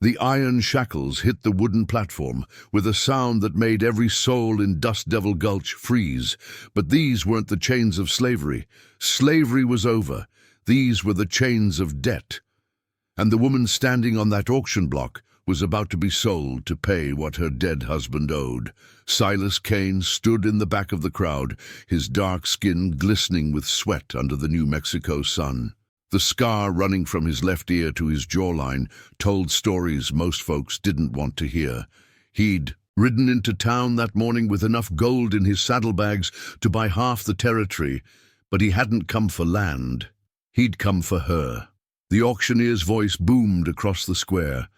The iron shackles hit the wooden platform with a sound that made every soul in Dust Devil Gulch freeze. But these weren't the chains of slavery. Slavery was over. These were the chains of debt. And the woman standing on that auction block was about to be sold to pay what her dead husband owed. Silas Kane stood in the back of the crowd, his dark skin glistening with sweat under the New Mexico sun. The scar running from his left ear to his jawline told stories most folks didn't want to hear. He'd ridden into town that morning with enough gold in his saddlebags to buy half the territory, but he hadn't come for land. He'd come for her. The auctioneer's voice boomed across the square.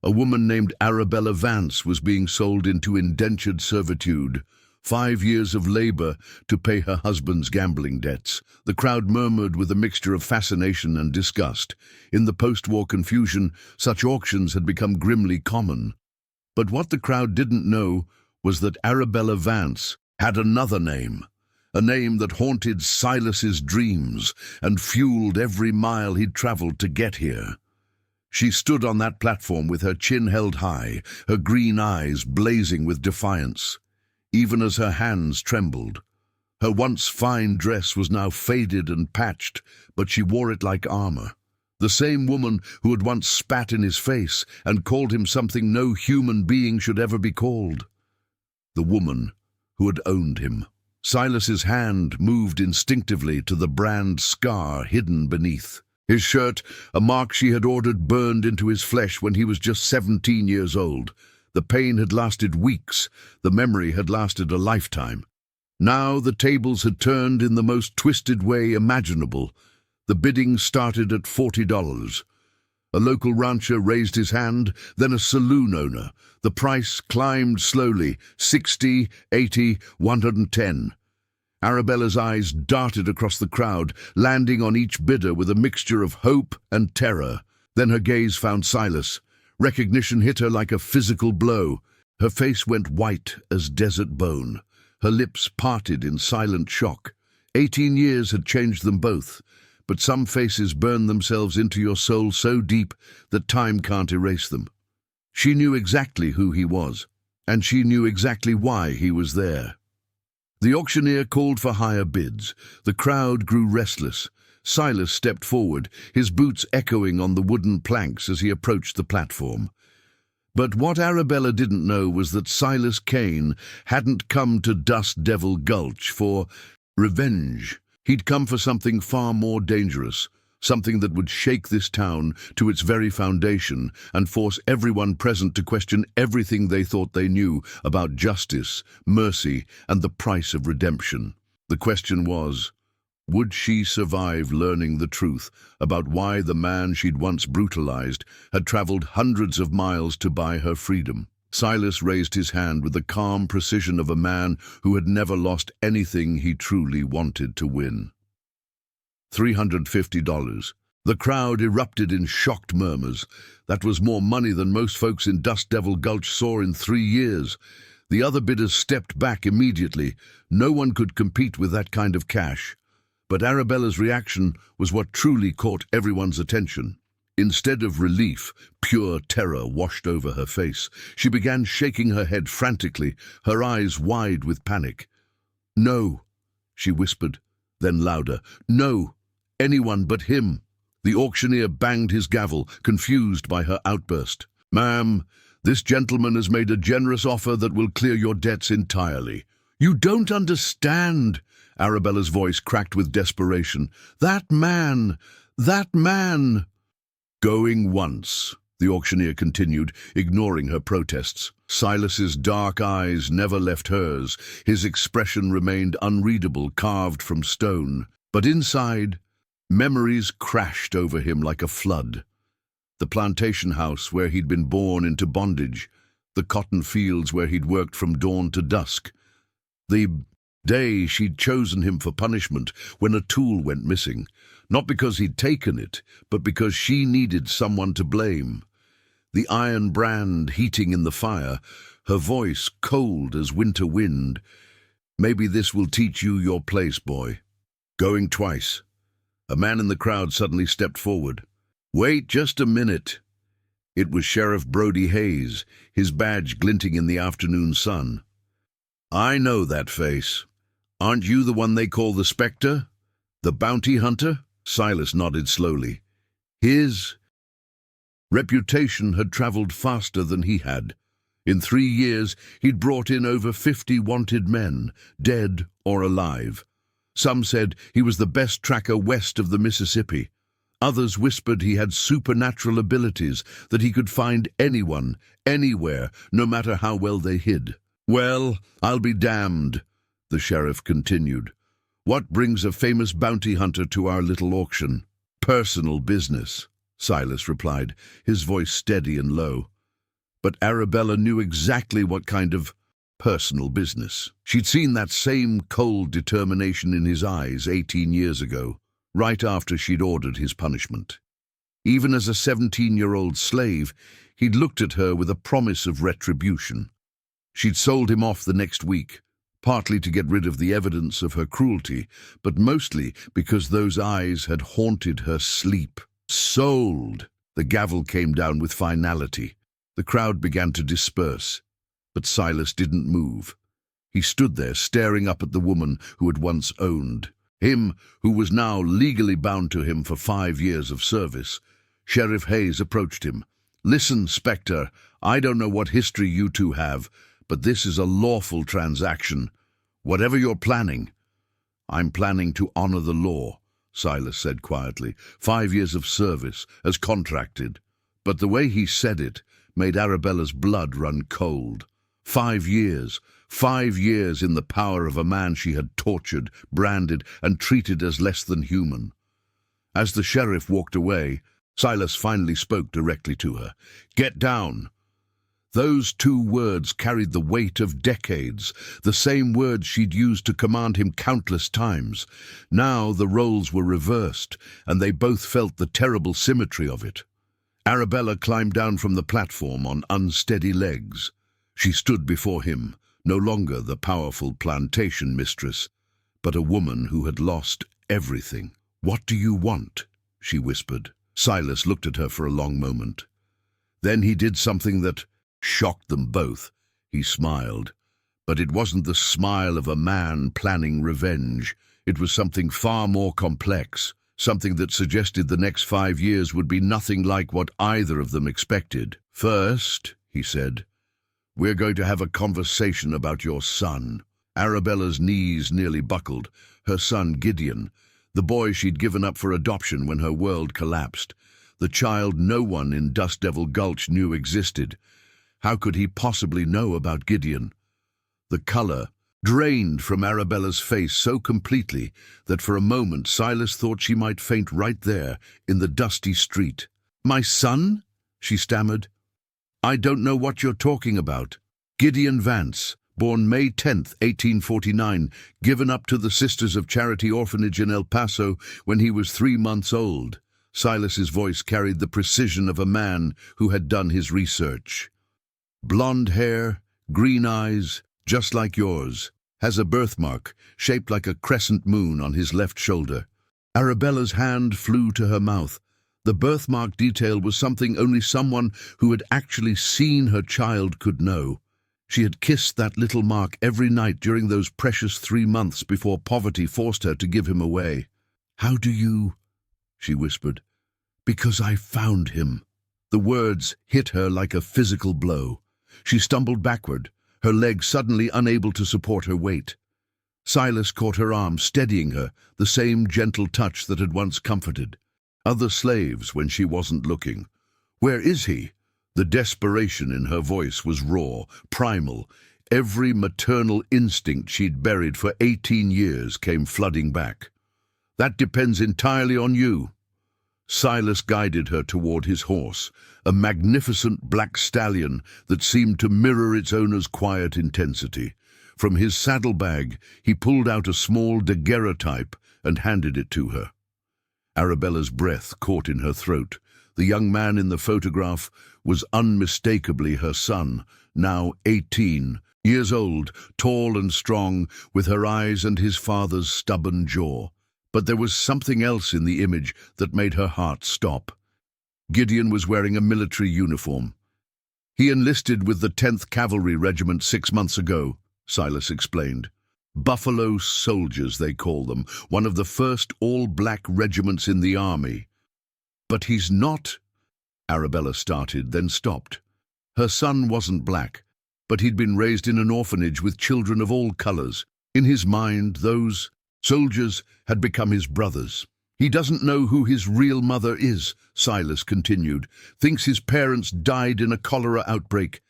A woman named Arabella Vance was being sold into indentured servitude. 5 years of labor to pay her husband's gambling debts. The crowd murmured with a mixture of fascination and disgust. In the post-war confusion, such auctions had become grimly common. But what the crowd didn't know was that Arabella Vance had another name. A name that haunted Silas's dreams and fueled every mile he'd traveled to get here. She stood on that platform with her chin held high, her green eyes blazing with defiance. Even as her hands trembled. Her once fine dress was now faded and patched, but she wore it like armor. The same woman who had once spat in his face and called him something no human being should ever be called. The woman who had owned him. Silas's hand moved instinctively to the brand scar hidden beneath. His shirt, a mark she had ordered burned into his flesh when he was just 17 years old. The pain had lasted weeks, the memory had lasted a lifetime. Now the tables had turned in the most twisted way imaginable. The bidding started at $40. A local rancher raised his hand, then a saloon owner. The price climbed slowly, 60, 80, 110. Arabella's eyes darted across the crowd, landing on each bidder with a mixture of hope and terror. Then her gaze found Silas. Recognition hit her like a physical blow. Her face went white as desert bone. Her lips parted in silent shock. 18 years had changed them both, but some faces burn themselves into your soul so deep that time can't erase them. She knew exactly who he was, and she knew exactly why he was there. The auctioneer called for higher bids. The crowd grew restless. Silas stepped forward, his boots echoing on the wooden planks as he approached the platform. But what Arabella didn't know was that Silas Kane hadn't come to Dust Devil Gulch for revenge. He'd come for something far more dangerous, something that would shake this town to its very foundation and force everyone present to question everything they thought they knew about justice, mercy, and the price of redemption. The question was, would she survive learning the truth about why the man she'd once brutalized had traveled hundreds of miles to buy her freedom? Silas raised his hand with the calm precision of a man who had never lost anything he truly wanted to win. $350. The crowd erupted in shocked murmurs. That was more money than most folks in Dust Devil Gulch saw in 3 years. The other bidders stepped back immediately. No one could compete with that kind of cash. But Arabella's reaction was what truly caught everyone's attention. Instead of relief, pure terror washed over her face. She began shaking her head frantically, her eyes wide with panic. "No," she whispered, then louder. "No, anyone but him." The auctioneer banged his gavel, confused by her outburst. "Ma'am, this gentleman has made a generous offer that will clear your debts entirely." "You don't understand," Arabella's voice cracked with desperation. That man! "Going once," the auctioneer continued, ignoring her protests. Silas's dark eyes never left hers. His expression remained unreadable, carved from stone. But inside, memories crashed over him like a flood. The plantation house where he'd been born into bondage, the cotton fields where he'd worked from dawn to dusk, the day she'd chosen him for punishment when a tool went missing, not because he'd taken it, but because she needed someone to blame. The iron brand heating in the fire, her voice cold as winter wind. "Maybe this will teach you your place, boy." Going twice. A man in the crowd suddenly stepped forward. "Wait just a minute." It was Sheriff Brody Hayes, his badge glinting in the afternoon sun. "I know that face. Aren't you the one they call the Spectre? The bounty hunter?" Silas nodded slowly. His reputation had traveled faster than he had. In 3 years, he'd brought in over 50 wanted men, dead or alive. Some said he was the best tracker west of the Mississippi. Others whispered he had supernatural abilities, that he could find anyone, anywhere, no matter how well they hid. "Well, I'll be damned," the sheriff continued. "What brings a famous bounty hunter to our little auction?" "Personal business," Silas replied, his voice steady and low. But Arabella knew exactly what kind of personal business. She'd seen that same cold determination in his eyes 18 years ago, right after she'd ordered his punishment. Even as a 17-year-old slave, he'd looked at her with a promise of retribution. She'd sold him off the next week, partly to get rid of the evidence of her cruelty, but mostly because those eyes had haunted her sleep. Sold! The gavel came down with finality. The crowd began to disperse, but Silas didn't move. He stood there staring up at the woman who had once owned him, who was now legally bound to him for 5 years of service. Sheriff Hayes approached him. "Listen, Spectre, I don't know what history you two have, but this is a lawful transaction. Whatever you're planning." "I'm planning to honor the law," Silas said quietly. 5 years of service, as contracted." But the way he said it made Arabella's blood run cold. 5 years. 5 years in the power of a man she had tortured, branded, and treated as less than human. As the sheriff walked away, Silas finally spoke directly to her. "Get down." Those 2 words carried the weight of decades, the same words she'd used to command him countless times. Now the roles were reversed, and they both felt the terrible symmetry of it. Arabella climbed down from the platform on unsteady legs. She stood before him, no longer the powerful plantation mistress, but a woman who had lost everything. "What do you want?" she whispered. Silas looked at her for a long moment. Then he did something that shocked them both. He smiled. But it wasn't the smile of a man planning revenge. It was something far more complex, something that suggested the next 5 years would be nothing like what either of them expected. "First," he said, "we're going to have a conversation about your son." Arabella's knees nearly buckled. Her son, Gideon, the boy she'd given up for adoption when her world collapsed, the child no one in Dust Devil Gulch knew existed. How could he possibly know about Gideon? The color drained from Arabella's face so completely that for a moment Silas thought she might faint right there in the dusty street. "My son?" she stammered. "I don't know what you're talking about." "Gideon Vance, born May 10th, 1849, given up to the Sisters of Charity Orphanage in El Paso when he was 3 months old." Silas's voice carried the precision of a man who had done his research. "Blonde hair, green eyes, just like yours. Has a birthmark, shaped like a crescent moon on his left shoulder." Arabella's hand flew to her mouth. The birthmark detail was something only someone who had actually seen her child could know. She had kissed that little mark every night during those precious 3 months before poverty forced her to give him away. "How do you?" she whispered. "Because I found him." The words hit her like a physical blow. She stumbled backward, her legs suddenly unable to support her weight. Silas caught her arm, steadying her, the same gentle touch that had once comforted other slaves when she wasn't looking. "Where is he?" The desperation in her voice was raw, primal. Every maternal instinct she'd buried for 18 years came flooding back. "That depends entirely on you." Silas guided her toward his horse, a magnificent black stallion that seemed to mirror its owner's quiet intensity. From his saddlebag, he pulled out a small daguerreotype and handed it to her. Arabella's breath caught in her throat. The young man in the photograph was unmistakably her son, now 18 years old, tall and strong, with her eyes and his father's stubborn jaw. But there was something else in the image that made her heart stop. Gideon was wearing a military uniform. He enlisted with the 10th Cavalry Regiment 6 months ago, Silas explained. Buffalo Soldiers, they call them, one of the first all-black regiments in the army. But he's not, Arabella started, then stopped. Her son wasn't black, but he'd been raised in an orphanage with children of all colors. In his mind, those soldiers had become his brothers. He doesn't know who his real mother is, Silas continued, thinks his parents died in a cholera outbreak,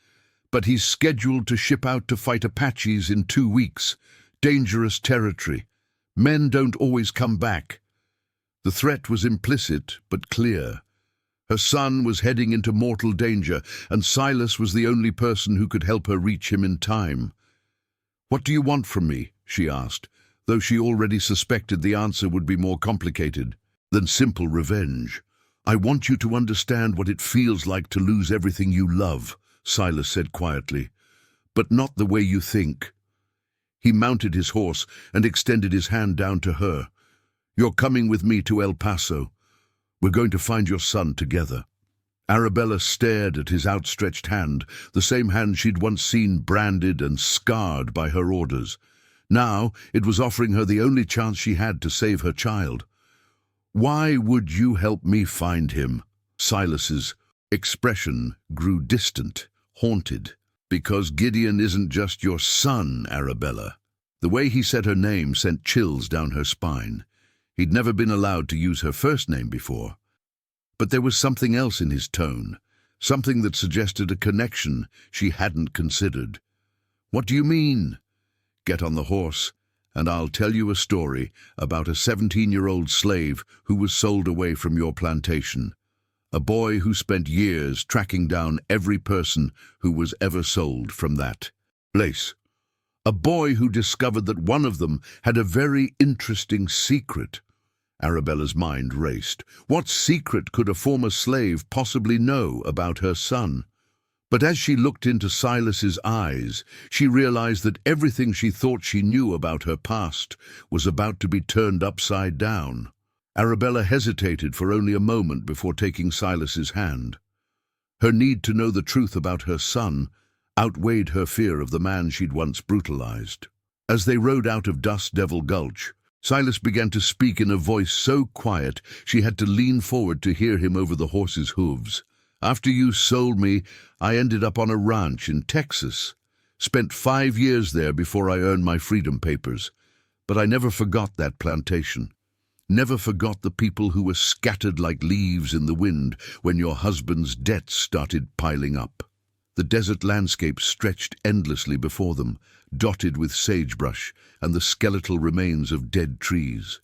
but he's scheduled to ship out to fight Apaches in 2 weeks. Dangerous territory. Men don't always come back. The threat was implicit, but clear. Her son was heading into mortal danger, and Silas was the only person who could help her reach him in time. "What do you want from me?" she asked, though she already suspected the answer would be more complicated than simple revenge. "I want you to understand what it feels like to lose everything you love," Silas said quietly, "but not the way you think." He mounted his horse and extended his hand down to her. "You're coming with me to El Paso. We're going to find your son together." Arabella stared at his outstretched hand, the same hand she'd once seen branded and scarred by her orders. Now it was offering her the only chance she had to save her child. "Why would you help me find him?" Silas's expression grew distant, haunted. "Because Gideon isn't just your son, Arabella." The way he said her name sent chills down her spine. He'd never been allowed to use her first name before. But there was something else in his tone, something that suggested a connection she hadn't considered. "What do you mean?" "Get on the horse, and I'll tell you a story about a 17-year-old slave who was sold away from your plantation. A boy who spent years tracking down every person who was ever sold from that place. A boy who discovered that one of them had a very interesting secret." Arabella's mind raced. What secret could a former slave possibly know about her son? But as she looked into Silas's eyes, she realized that everything she thought she knew about her past was about to be turned upside down. Arabella hesitated for only a moment before taking Silas's hand. Her need to know the truth about her son outweighed her fear of the man she'd once brutalized. As they rode out of Dust Devil Gulch, Silas began to speak in a voice so quiet she had to lean forward to hear him over the horse's hooves. "After you sold me, I ended up on a ranch in Texas. Spent 5 years there before I earned my freedom papers. But I never forgot that plantation. Never forgot the people who were scattered like leaves in the wind when your husband's debts started piling up." The desert landscape stretched endlessly before them, dotted with sagebrush and the skeletal remains of dead trees.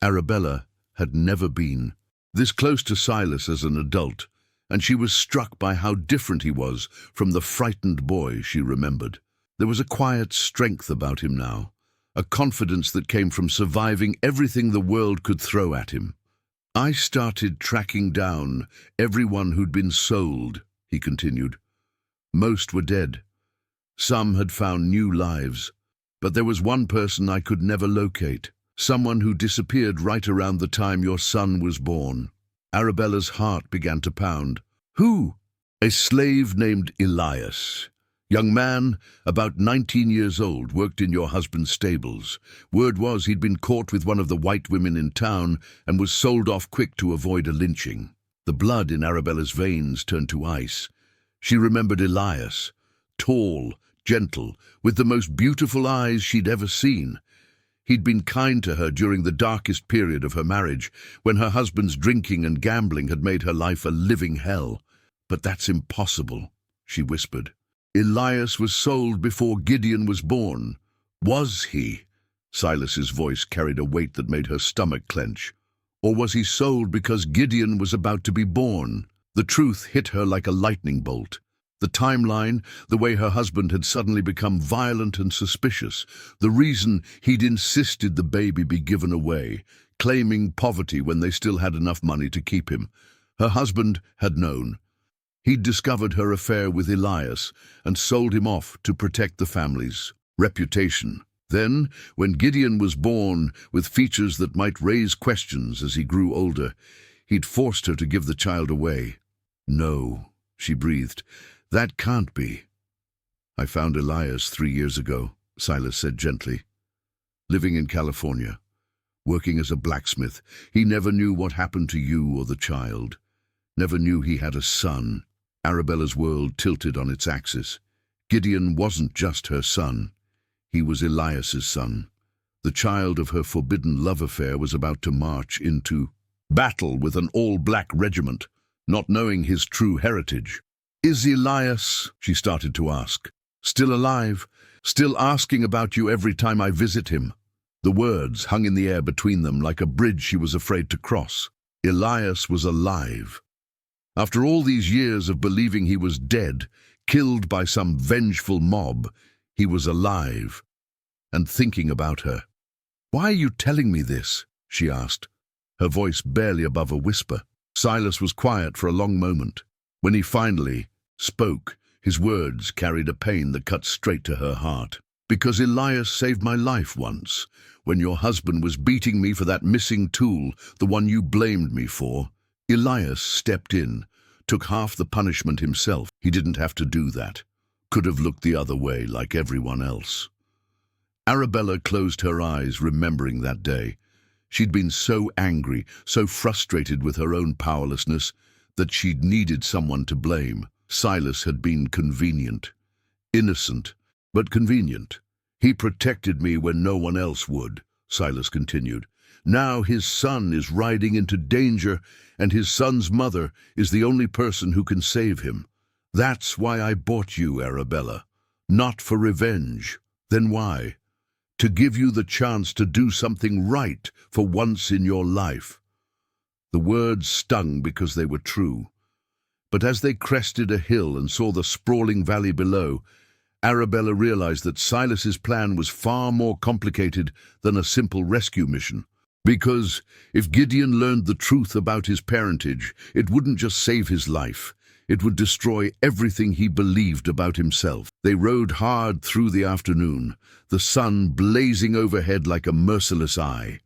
Arabella had never been this close to Silas as an adult, and she was struck by how different he was from the frightened boy she remembered. There was a quiet strength about him now, a confidence that came from surviving everything the world could throw at him. "I started tracking down everyone who'd been sold," he continued. "Most were dead. Some had found new lives. But there was one person I could never locate, someone who disappeared right around the time your son was born." Arabella's heart began to pound. "Who?" "A slave named Elias. Young man, about 19 years old, worked in your husband's stables. Word was he'd been caught with one of the white women in town and was sold off quick to avoid a lynching." The blood in Arabella's veins turned to ice. She remembered Elias, tall, gentle, with the most beautiful eyes she'd ever seen. He'd been kind to her during the darkest period of her marriage, when her husband's drinking and gambling had made her life a living hell. "But that's impossible," she whispered. "Elias was sold before Gideon was born." "Was he?" Silas's voice carried a weight that made her stomach clench. "Or was he sold because Gideon was about to be born?" The truth hit her like a lightning bolt. The timeline, the way her husband had suddenly become violent and suspicious, the reason he'd insisted the baby be given away, claiming poverty when they still had enough money to keep him. Her husband had known. He'd discovered her affair with Elias and sold him off to protect the family's reputation. Then, when Gideon was born with features that might raise questions as he grew older, He'd forced her to give the child away. "No," she breathed. "That can't be." "I found Elias 3 years ago," Silas said gently. "Living in California, working as a blacksmith. He never knew what happened to you or the child. Never knew he had a son." Arabella's world tilted on its axis. Gideon wasn't just her son. He was Elias's son. The child of her forbidden love affair was about to march into battle with an all-black regiment, not knowing his true heritage. "Is Elias," she started to ask, "still alive? Still asking about you every time I visit him?" The words hung in the air between them like a bridge she was afraid to cross. Elias was alive. After all these years of believing he was dead, killed by some vengeful mob, he was alive and thinking about her. "Why are you telling me this?" she asked, her voice barely above a whisper. Silas was quiet for a long moment. When he finally spoke, his words carried a pain that cut straight to her heart. "Because Elias saved my life once, when your husband was beating me for that missing tool, the one you blamed me for. Elias stepped in, took half the punishment himself. He didn't have to do that. Could have looked the other way like everyone else." Arabella closed her eyes, remembering that day. She'd been so angry, so frustrated with her own powerlessness, that she'd needed someone to blame. Silas had been convenient. Innocent, but convenient. "He protected me when no one else would," Silas continued. "Now his son is riding into danger, and his son's mother is the only person who can save him. That's why I bought you, Arabella. Not for revenge. Then why? To give you the chance to do something right for once in your life." The words stung because they were true. But as they crested a hill and saw the sprawling valley below, Arabella realized that Silas's plan was far more complicated than a simple rescue mission. Because if Gideon learned the truth about his parentage, it wouldn't just save his life. It would destroy everything he believed about himself. They rode hard through the afternoon, the sun blazing overhead like a merciless eye.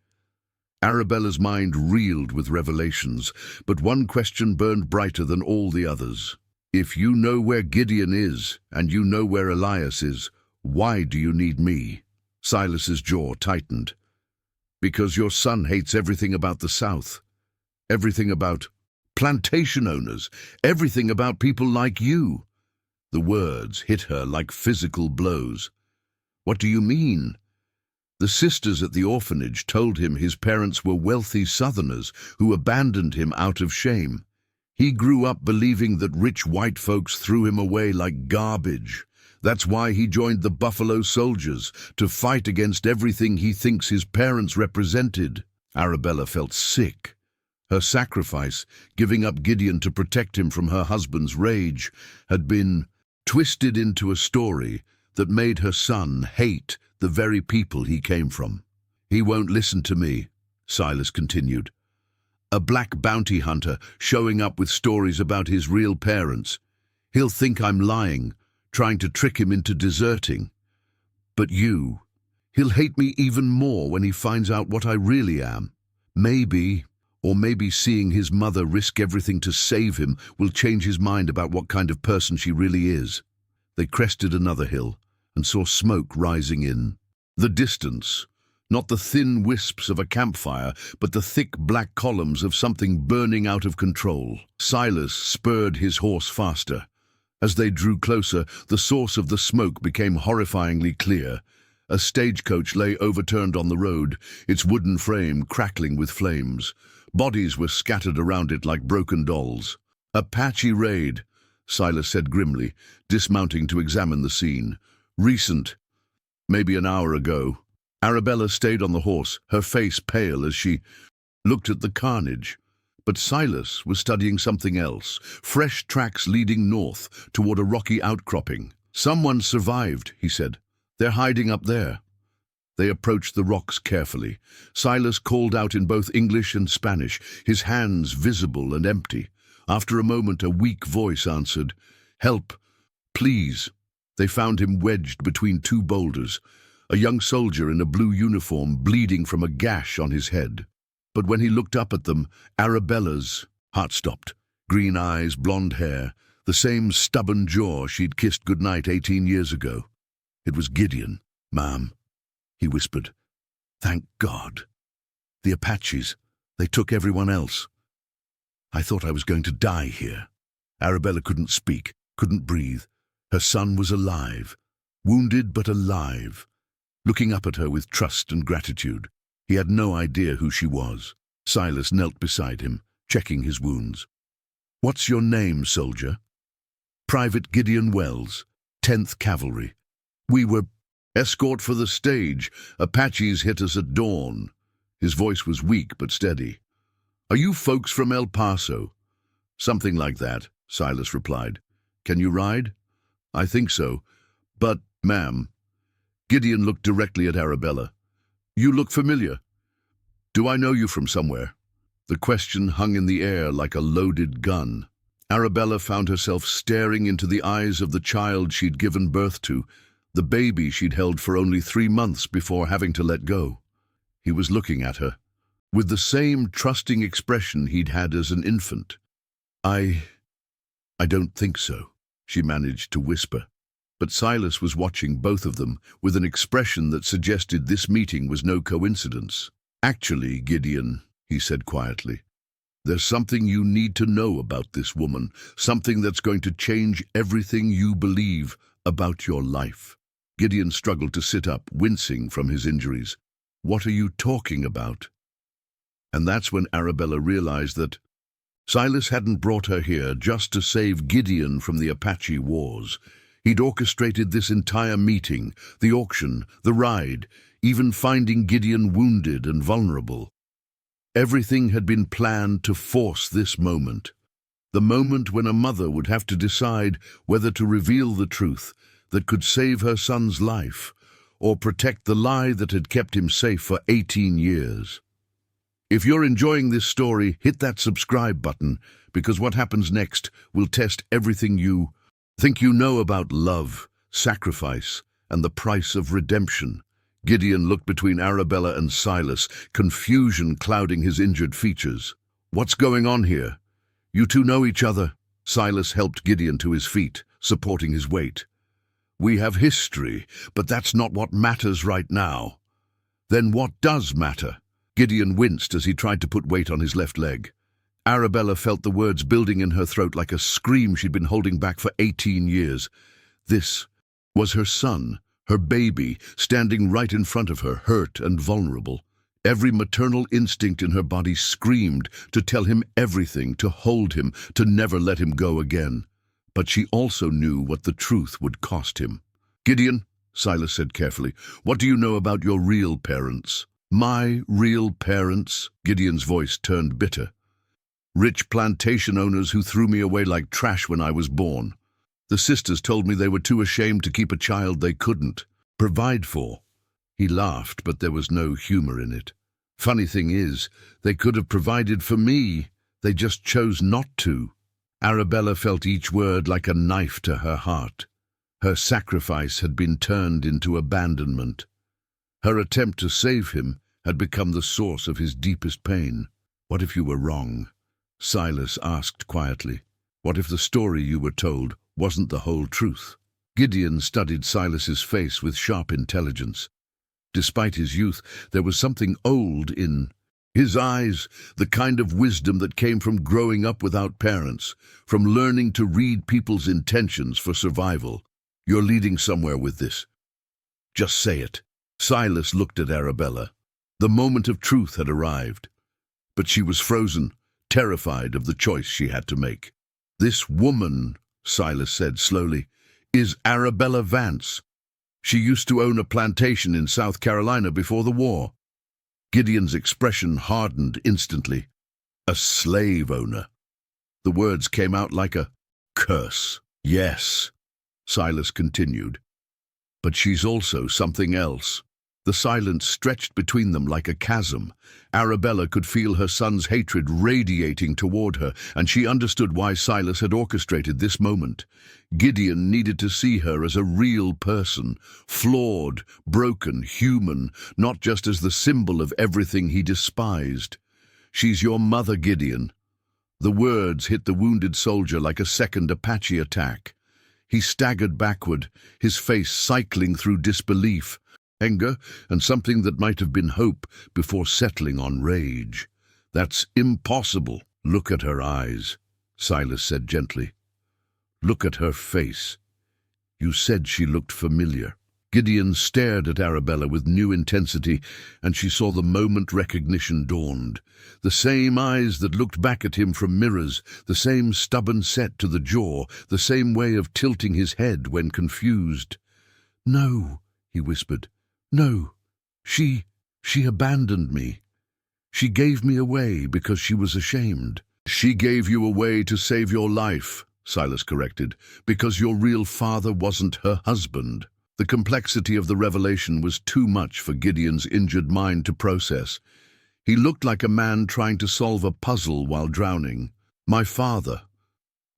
Arabella's mind reeled with revelations, but one question burned brighter than all the others. "If you know where Gideon is, and you know where Elias is, why do you need me?" Silas's jaw tightened. "Because your son hates everything about the South. Everything about plantation owners. Everything about people like you." The words hit her like physical blows. "What do you mean?" "The sisters at the orphanage told him his parents were wealthy Southerners who abandoned him out of shame. He grew up believing that rich white folks threw him away like garbage. That's why he joined the Buffalo Soldiers, to fight against everything he thinks his parents represented." Arabella felt sick. Her sacrifice, giving up Gideon to protect him from her husband's rage, had been twisted into a story that made her son hate the very people he came from. "He won't listen to me," Silas continued. "A black bounty hunter showing up with stories about his real parents. He'll think I'm lying, trying to trick him into deserting. But he'll hate me even more when he finds out what I really am. Maybe seeing his mother risk everything to save him will change his mind about what kind of person she really is." They crested another hill and saw smoke rising in the distance. Not the thin wisps of a campfire, but the thick black columns of something burning out of control. Silas spurred his horse faster. As they drew closer, the source of the smoke became horrifyingly clear. A stagecoach lay overturned on the road, its wooden frame crackling with flames. Bodies were scattered around it like broken dolls. "Apache raid," Silas said grimly, dismounting to examine the scene. "Recent. Maybe an hour ago." Arabella stayed on the horse, her face pale as she looked at the carnage. But Silas was studying something else, fresh tracks leading north toward a rocky outcropping. "Someone survived," he said. "They're hiding up there." They approached the rocks carefully. Silas called out in both English and Spanish, his hands visible and empty. After a moment, a weak voice answered, "Help, please." They found him wedged between two boulders, a young soldier in a blue uniform bleeding from a gash on his head. But when he looked up at them, Arabella's heart stopped. Green eyes, blonde hair, the same stubborn jaw she'd kissed goodnight 18 years ago. It was Gideon. "Ma'am," he whispered. "Thank God. The Apaches, they took everyone else. I thought I was going to die here." Arabella couldn't speak, couldn't breathe. Her son was alive, wounded but alive, looking up at her with trust and gratitude. He had no idea who she was. Silas knelt beside him, checking his wounds. "What's your name, soldier?" "Private Gideon Wells, 10th Cavalry. We were escort for the stage. Apaches hit us at dawn." His voice was weak but steady. "Are you folks from El Paso?" "Something like that," Silas replied. "Can you ride?" "I think so. But, ma'am..." Gideon looked directly at Arabella. "You look familiar. Do I know you from somewhere?" The question hung in the air like a loaded gun. Arabella found herself staring into the eyes of the child she'd given birth to, the baby she'd held for only 3 months before having to let go. He was looking at her, with the same trusting expression he'd had as an infant. I don't think so," she managed to whisper. But Silas was watching both of them with an expression that suggested this meeting was no coincidence. "Actually, Gideon," he said quietly, "there's something you need to know about this woman, something that's going to change everything you believe about your life." Gideon struggled to sit up, wincing from his injuries. "What are you talking about?" And that's when Arabella realized that Silas hadn't brought her here just to save Gideon from the Apache wars. He'd orchestrated this entire meeting, the auction, the ride, even finding Gideon wounded and vulnerable. Everything had been planned to force this moment. The moment when a mother would have to decide whether to reveal the truth that could save her son's life or protect the lie that had kept him safe for 18 years. If you're enjoying this story, hit that subscribe button, because what happens next will test everything you think you know about love, sacrifice, and the price of redemption. Gideon looked between Arabella and Silas, confusion clouding his injured features. "What's going on here? You two know each other?" Silas helped Gideon to his feet, supporting his weight. "We have history, but that's not what matters right now." "Then what does matter?" Gideon winced as he tried to put weight on his left leg. Arabella felt the words building in her throat like a scream she'd been holding back for 18 years. This was her son, her baby, standing right in front of her, hurt and vulnerable. Every maternal instinct in her body screamed to tell him everything, to hold him, to never let him go again. But she also knew what the truth would cost him. "Gideon," Silas said carefully, "what do you know about your real parents?" "My real parents?" Gideon's voice turned bitter. "Rich plantation owners who threw me away like trash when I was born. The sisters told me they were too ashamed to keep a child they couldn't provide for." He laughed, but there was no humor in it. "Funny thing is, they could have provided for me. They just chose not to." Arabella felt each word like a knife to her heart. Her sacrifice had been turned into abandonment. Her attempt to save him had become the source of his deepest pain. "What if you were wrong?" Silas asked quietly. "What if the story you were told wasn't the whole truth?" Gideon studied Silas's face with sharp intelligence. Despite his youth, there was something old in his eyes, the kind of wisdom that came from growing up without parents, from learning to read people's intentions for survival. "You're leading somewhere with this. Just say it." Silas looked at Arabella. The moment of truth had arrived, but she was frozen, terrified of the choice she had to make. "This woman," Silas said slowly, "is Arabella Vance. She used to own a plantation in South Carolina before the war." Gideon's expression hardened instantly. "A slave owner." The words came out like a curse. "Yes," Silas continued, "but she's also something else." The silence stretched between them like a chasm. Arabella could feel her son's hatred radiating toward her, and she understood why Silas had orchestrated this moment. Gideon needed to see her as a real person, flawed, broken, human, not just as the symbol of everything he despised. She's your mother, Gideon." The words hit the wounded soldier like a second Apache attack. He staggered backward, his face cycling through disbelief, anger, and something that might have been hope before settling on rage. "That's impossible." "Look at her eyes," Silas said gently. "Look at her face. You said she looked familiar." Gideon stared at Arabella with new intensity, and she saw the moment recognition dawned. The same eyes that looked back at him from mirrors, the same stubborn set to the jaw, the same way of tilting his head when confused. "No," he whispered. "No. She abandoned me. She gave me away because she was ashamed." "She gave you away to save your life," Silas corrected, "because your real father wasn't her husband." The complexity of the revelation was too much for Gideon's injured mind to process. He looked like a man trying to solve a puzzle while drowning. "My father,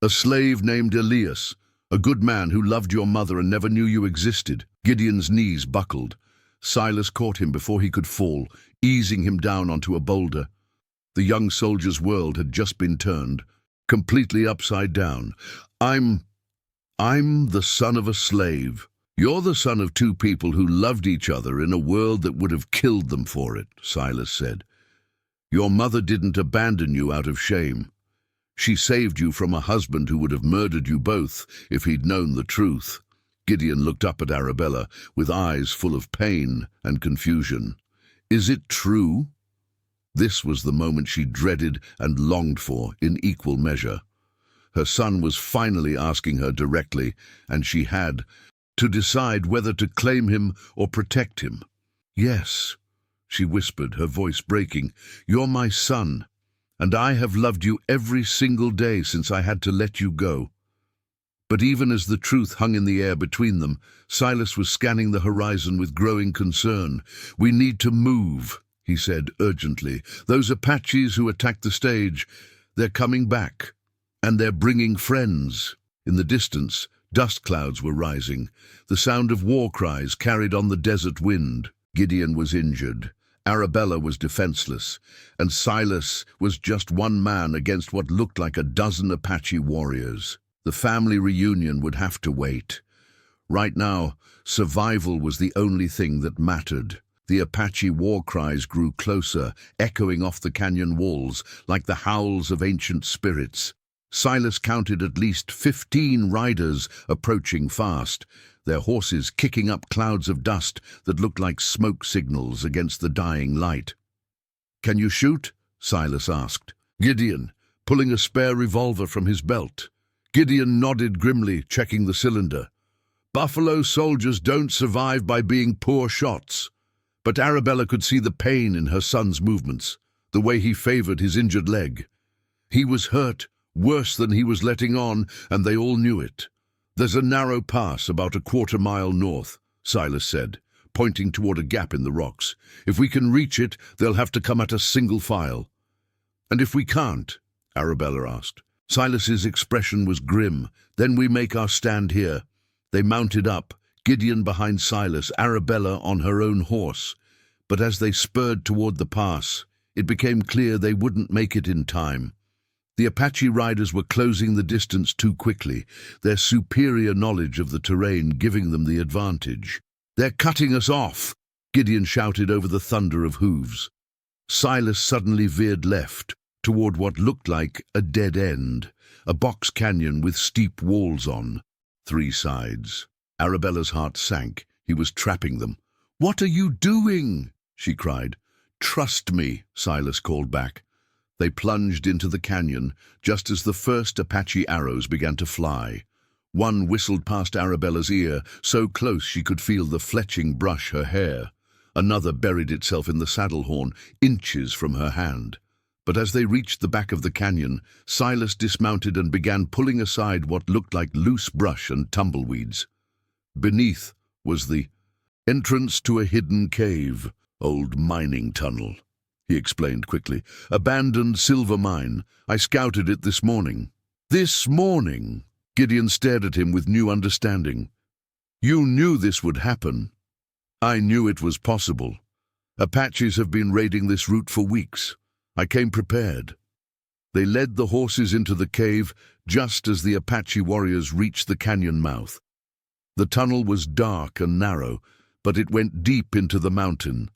a slave named Elias, a good man who loved your mother and never knew you existed." Gideon's knees buckled. Silas caught him before he could fall, easing him down onto a boulder. The young soldier's world had just been turned, completely upside down. I'm the son of a slave." "You're the son of two people who loved each other in a world that would have killed them for it," Silas said. "Your mother didn't abandon you out of shame. She saved you from a husband who would have murdered you both if he'd known the truth." Gideon looked up at Arabella with eyes full of pain and confusion. "Is it true?" This was the moment she dreaded and longed for in equal measure. Her son was finally asking her directly, and she had to decide whether to claim him or protect him. "Yes," she whispered, her voice breaking. "You're my son, and I have loved you every single day since I had to let you go." But even as the truth hung in the air between them, Silas was scanning the horizon with growing concern. "We need to move," he said urgently. "Those Apaches who attacked the stage, they're coming back, and they're bringing friends." In the distance, dust clouds were rising, the sound of war cries carried on the desert wind. Gideon was injured, Arabella was defenseless, and Silas was just one man against what looked like a dozen Apache warriors. The family reunion would have to wait. Right now, survival was the only thing that mattered. The Apache war cries grew closer, echoing off the canyon walls like the howls of ancient spirits. Silas counted at least 15 riders approaching fast, their horses kicking up clouds of dust that looked like smoke signals against the dying light. "Can you shoot?" Silas asked. Gideon, pulling a spare revolver from his belt. Gideon nodded grimly, checking the cylinder. "Buffalo soldiers don't survive by being poor shots." But Arabella could see the pain in her son's movements, the way he favored his injured leg. He was hurt, worse than he was letting on, and they all knew it. "There's a narrow pass about a quarter-mile north," Silas said, pointing toward a gap in the rocks. "If we can reach it, they'll have to come at us single file." "And if we can't?" Arabella asked. Silas's expression was grim. "Then we make our stand here." They mounted up, Gideon behind Silas, Arabella on her own horse. But as they spurred toward the pass, it became clear they wouldn't make it in time. The Apache riders were closing the distance too quickly, their superior knowledge of the terrain giving them the advantage. "They're cutting us off!" Gideon shouted over the thunder of hooves. Silas suddenly veered left, toward what looked like a dead end, a box canyon with steep walls on 3 sides. Arabella's heart sank. He was trapping them. "What are you doing?" she cried. "Trust me," Silas called back. They plunged into the canyon just as the first Apache arrows began to fly. One whistled past Arabella's ear, so close she could feel the fletching brush her hair. Another buried itself in the saddle horn, inches from her hand. But as they reached the back of the canyon, Silas dismounted and began pulling aside what looked like loose brush and tumbleweeds. Beneath was the entrance to a hidden cave, old mining tunnel, he explained quickly. "Abandoned silver mine. I scouted it this morning." "This morning?" Gideon stared at him with new understanding. "You knew this would happen." "I knew it was possible. Apaches have been raiding this route for weeks. I came prepared. They led the horses into the cave just as the Apache warriors reached the canyon mouth. The tunnel was dark and narrow, but it went deep into the mountain.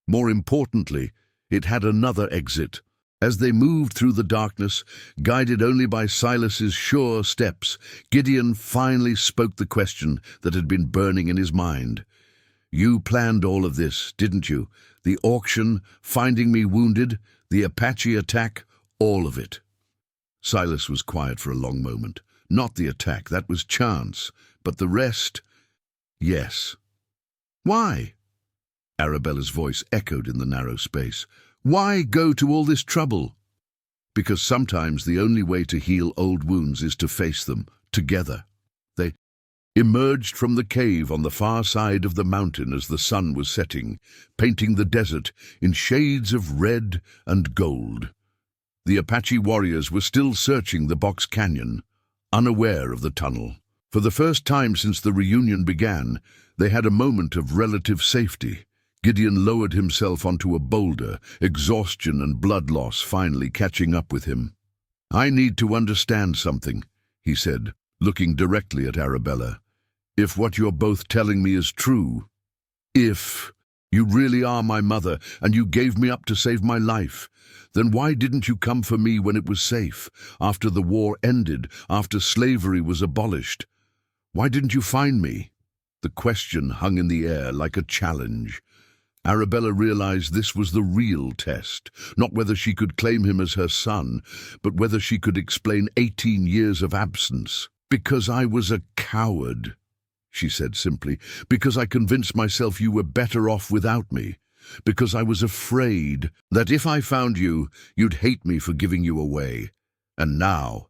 More importantly, it had another exit. As they moved through the darkness, guided only by Silas's sure steps, Gideon finally spoke the question that had been burning in his mind. "You planned all of this, didn't you? The auction, finding me wounded, the Apache attack, all of it." Silas was quiet for a long moment. Not the attack, that was chance, but the rest, yes. "Why?" Arabella's voice echoed in the narrow space. "Why go to all this trouble?" "Because sometimes the only way to heal old wounds is to face them, together." They emerged from the cave on the far side of the mountain as the sun was setting, painting the desert in shades of red and gold. The Apache warriors were still searching the Box Canyon, unaware of the tunnel. For the first time since the reunion began, they had a moment of relative safety. Gideon lowered himself onto a boulder, exhaustion and blood loss finally catching up with him. "I need to understand something," he said, looking directly at Arabella. "If what you're both telling me is true, if you really are my mother and you gave me up to save my life, then why didn't you come for me when it was safe, after the war ended, after slavery was abolished? Why didn't you find me?" The question hung in the air like a challenge. Arabella realized this was the real test, not whether she could claim him as her son, but whether she could explain 18 years of absence. "Because I was a coward," she said simply. "Because I convinced myself you were better off without me. Because I was afraid that if I found you, you'd hate me for giving you away. And now—"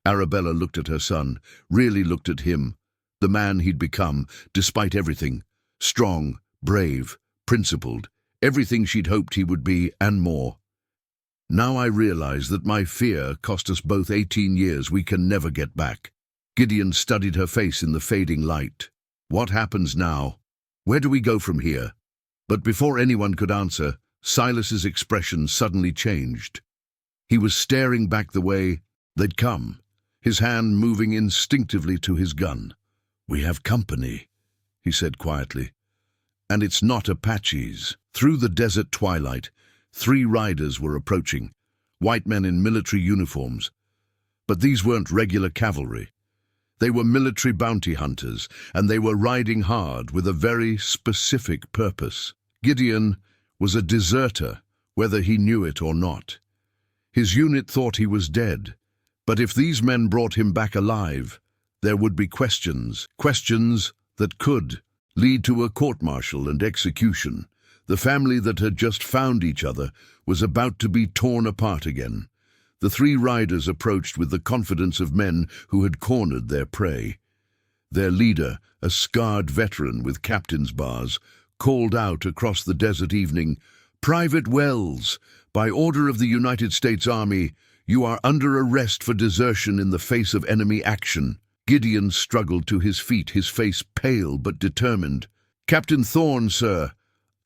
Arabella looked at her son, really looked at him, the man he'd become, despite everything. Strong, brave, principled, everything she'd hoped he would be, and more. "Now I realize that my fear cost us both 18 years we can never get back." Gideon studied her face in the fading light. "What happens now? Where do we go from here?" But before anyone could answer, Silas's expression suddenly changed. He was staring back the way they'd come, his hand moving instinctively to his gun. "We have company," he said quietly. "And it's not Apaches." Through the desert twilight, 3 riders were approaching, white men in military uniforms. But these weren't regular cavalry. They were military bounty hunters, and they were riding hard with a very specific purpose. Gideon was a deserter, whether he knew it or not. His unit thought he was dead, but if these men brought him back alive, there would be questions that could lead to a court-martial and execution. The family that had just found each other was about to be torn apart again. The 3 riders approached with the confidence of men who had cornered their prey. Their leader, a scarred veteran with captain's bars, called out across the desert evening, "Private Wells, by order of the United States Army, you are under arrest for desertion in the face of enemy action." Gideon struggled to his feet, his face pale but determined. "Captain Thorne, sir.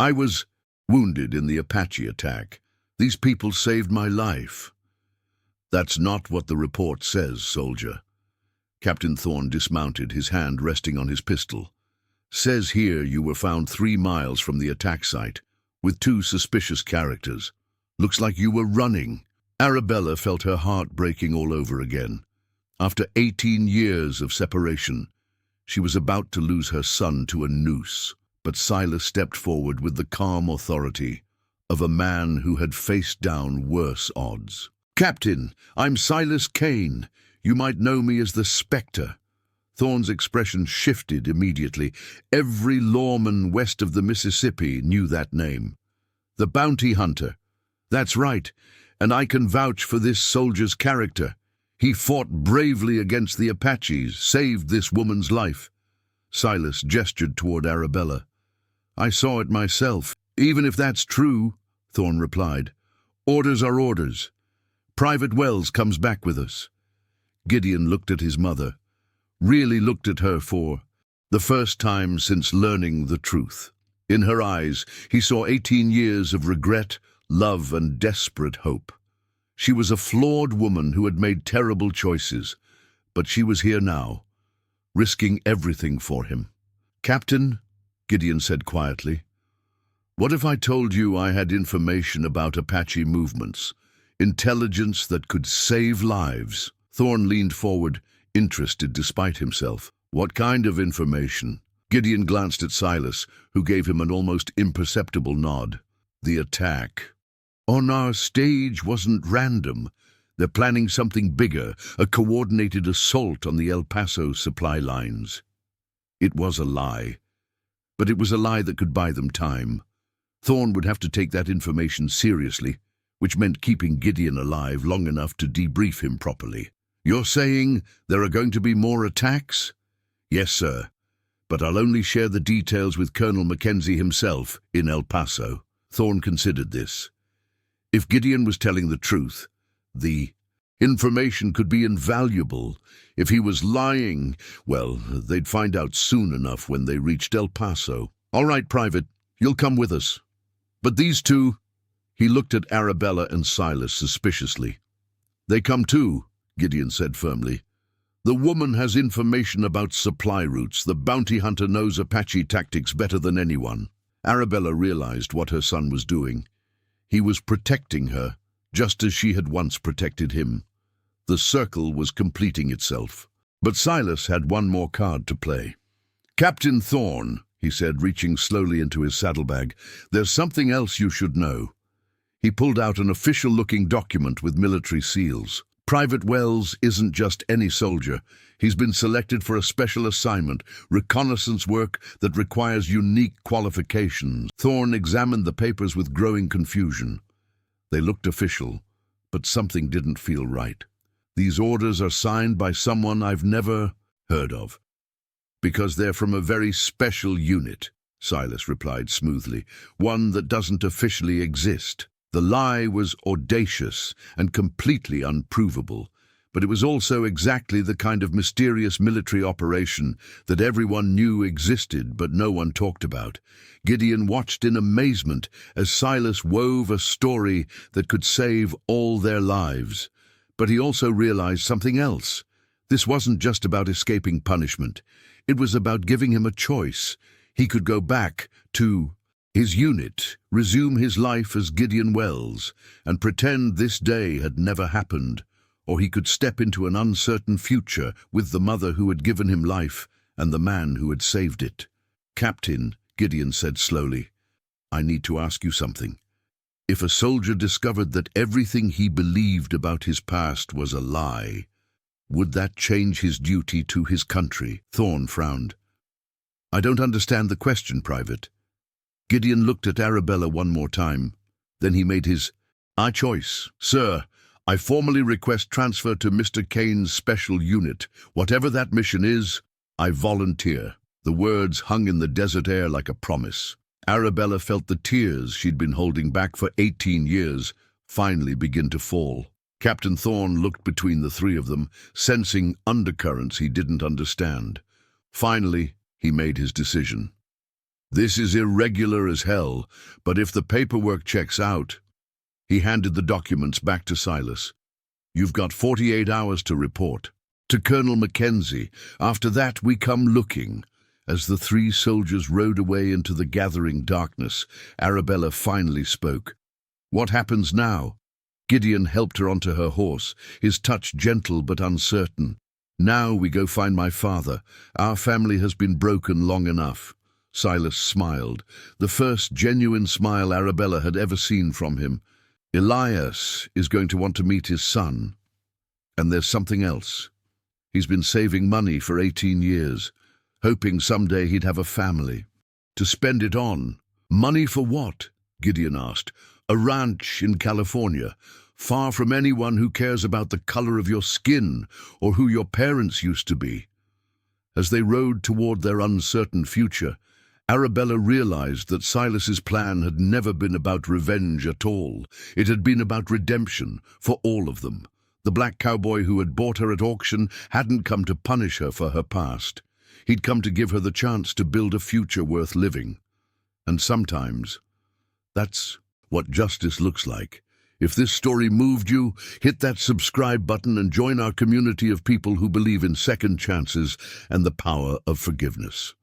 I was wounded in the Apache attack. These people saved my life." "That's not what the report says, soldier." Captain Thorne dismounted, his hand resting on his pistol. "Says here you were found 3 miles from the attack site, with 2 suspicious characters. Looks like you were running." Arabella felt her heart breaking all over again. After 18 years of separation, she was about to lose her son to a noose. But Silas stepped forward with the calm authority of a man who had faced down worse odds. "Captain, I'm Silas Kane. You might know me as the Spectre." Thorne's expression shifted immediately. Every lawman west of the Mississippi knew that name. "The bounty hunter. That's right, and I can vouch for this soldier's character. He fought bravely against the Apaches, saved this woman's life." Silas gestured toward Arabella. "I saw it myself." "Even if that's true," Thorne replied, "orders are orders. Private Wells comes back with us." Gideon looked at his mother, really looked at her for the first time since learning the truth. In her eyes, he saw 18 years of regret, love and desperate hope. She was a flawed woman who had made terrible choices, but she was here now, risking everything for him. "Captain," Gideon said quietly, "what if I told you I had information about Apache movements, intelligence that could save lives?" Thorne leaned forward, interested despite himself. "What kind of information?" Gideon glanced at Silas, who gave him an almost imperceptible nod. "The attack on our stage wasn't random. They're planning something bigger, a coordinated assault on the El Paso supply lines." It was a lie, but it was a lie that could buy them time. Thorne would have to take that information seriously, which meant keeping Gideon alive long enough to debrief him properly. "You're saying there are going to be more attacks?" "Yes, sir, but I'll only share the details with Colonel Mackenzie himself in El Paso." Thorne considered this. If Gideon was telling the truth, the information could be invaluable. If he was lying, well, they'd find out soon enough when they reached El Paso. "All right, Private, you'll come with us. But these two—" He looked at Arabella and Silas suspiciously. "They come too," Gideon said firmly. "The woman has information about supply routes. The bounty hunter knows Apache tactics better than anyone." Arabella realized what her son was doing. He was protecting her, just as she had once protected him. The circle was completing itself. But Silas had one more card to play. "Captain Thorne," he said, reaching slowly into his saddlebag, "there's something else you should know." He pulled out an official-looking document with military seals. "Private Wells isn't just any soldier. He's been selected for a special assignment, reconnaissance work that requires unique qualifications." Thorne examined the papers with growing confusion. They looked official, but something didn't feel right. "These orders are signed by someone I've never heard of, because they're from a very special unit," Silas replied smoothly, "one that doesn't officially exist." The lie was audacious and completely unprovable, but it was also exactly the kind of mysterious military operation that everyone knew existed but no one talked about. Gideon watched in amazement as Silas wove a story that could save all their lives. But he also realized something else. This wasn't just about escaping punishment. It was about giving him a choice. He could go back to his unit, resume his life as Gideon Wells, and pretend this day had never happened, or he could step into an uncertain future with the mother who had given him life and the man who had saved it. "Captain," Gideon said slowly, "I need to ask you something. If a soldier discovered that everything he believed about his past was a lie, would that change his duty to his country?" Thorne frowned. "I don't understand the question, Private." Gideon looked at Arabella one more time. Then he made his choice. "Sir, I formally request transfer to Mr. Kane's special unit. Whatever that mission is, I volunteer." The words hung in the desert air like a promise. Arabella felt the tears she'd been holding back for 18 years finally begin to fall. Captain Thorne looked between the three of them, sensing undercurrents he didn't understand. Finally, he made his decision. "This is irregular as hell, but if the paperwork checks out..." He handed the documents back to Silas. "You've got 48 hours to report. To Colonel Mackenzie. After that, we come looking." As the three soldiers rode away into the gathering darkness, Arabella finally spoke. "What happens now?" Gideon helped her onto her horse, his touch gentle but uncertain. "Now we go find my father. Our family has been broken long enough." Silas smiled, the first genuine smile Arabella had ever seen from him. "Elias is going to want to meet his son. And there's something else. He's been saving money for 18 years, hoping someday he'd have a family to spend it on." "Money for what?" Gideon asked. "A ranch in California, far from anyone who cares about the color of your skin or who your parents used to be." As they rode toward their uncertain future, Arabella realized that Silas's plan had never been about revenge at all. It had been about redemption for all of them. The black cowboy who had bought her at auction hadn't come to punish her for her past. He'd come to give her the chance to build a future worth living. And sometimes, that's what justice looks like. If this story moved you, hit that subscribe button and join our community of people who believe in second chances and the power of forgiveness.